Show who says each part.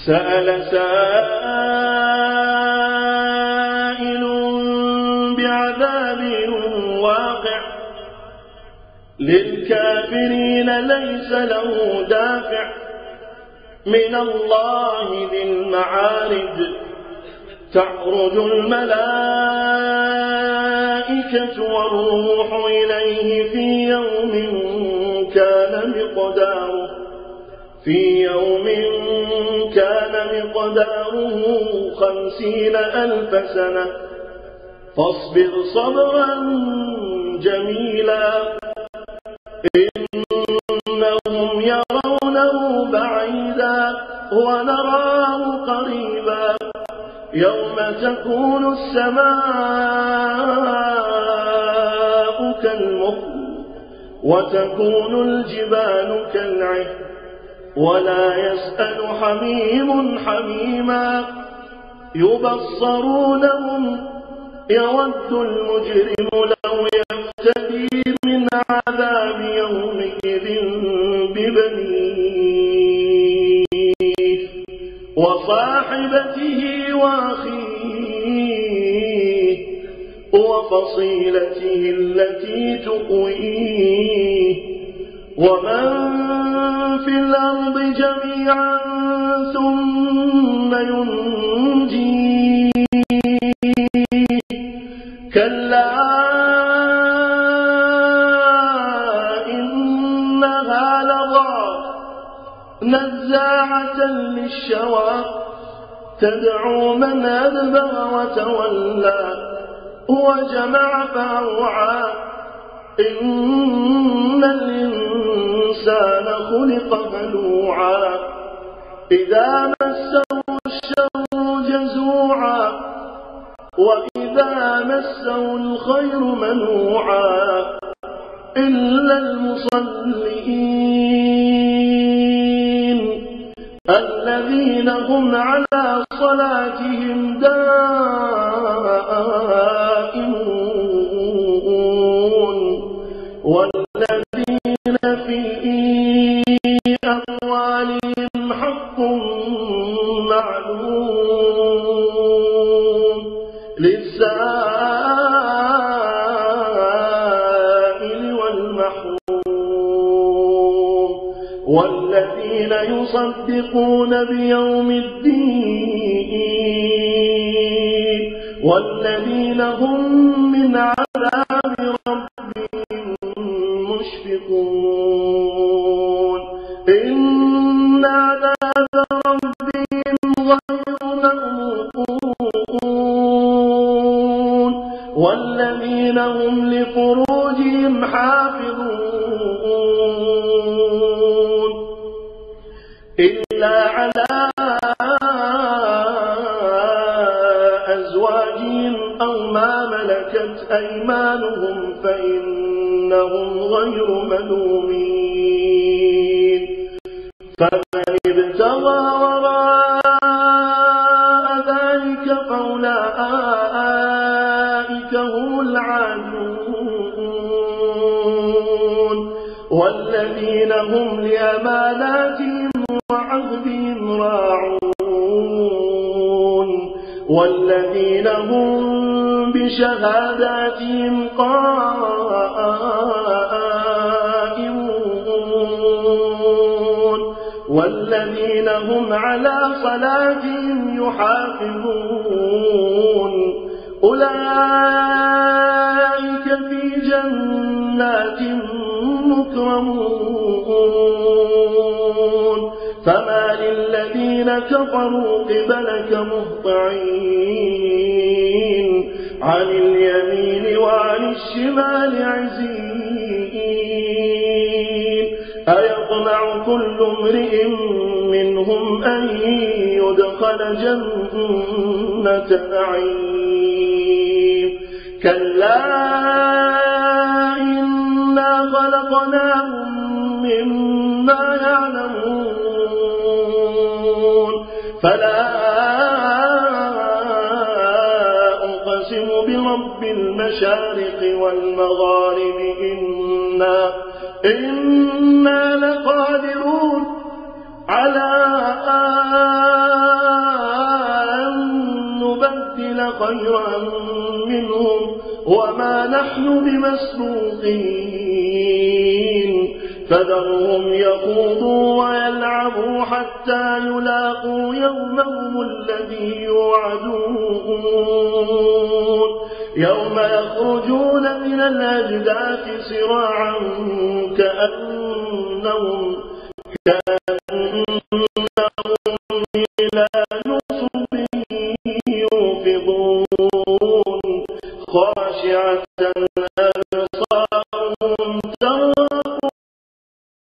Speaker 1: سأل سائل بعذاب واقع للكافرين ليس له دافع من الله ذي المعارج تعرج الملائكة والروح إليه في يوم كان مقداره 50,000 سنة فاصبر صبرا جميلا إنهم يرونه بعيدا ونراه قريبا يوم تكون السماء كالمهل وتكون الجبال كالعهن ولا يسأل حميم حميما يبصرونهم يود المجرم لو يفتدي من عذاب يومئذ ببنيه وصاحبته وأخيه وفصيلته التي تؤويه ومن في الأرض جميعا ثم ينجيه كلا إنها لظى نزاعة للشوى تدعو من أدبر وتولى وجمع فأوعى إن الإنسان خلق هلوعا إذا مسه الشر جزوعا وإذا مسه الخير منوعا إلا المصلين الذين هم على صلاتهم دائمون والذين في أموالهم حق معلوم للسائل والمحروم والذين يصدقون بيوم الدين والذين هم من عذاب ربهم مشفقون إن عذاب ربهم غير مأمون والذين هم لفروجهم حافظون إلا على أزواجهم أو ما ملكت أيمانهم فإنهم غير ملومين فمن ابتغى وراء ذلك فأولئك هم العادون والذين هم لأماناتهم وعهدهم راعون والذين هم بشهاداتهم قائمون والذين هم على صلاتهم يحافظون أولئك في جنات مكرمون فما للذين كفروا قبلك مهطعين عن اليمين وعن الشمال عزين أيطمع كل امرئ منهم أن يدخل جنة نعيم كلا إنا خلقناهم مما يعلمون فلا أقسم برب المشارق والمغارب إنا لقادرون على خيرا منهم وما نحن بمسبوقين فذرهم يخوضوا ويلعبوا حتى يلاقوا يومهم الذي يوعدون يوم يخرجون من الأجداث سراعا كأنهم إلى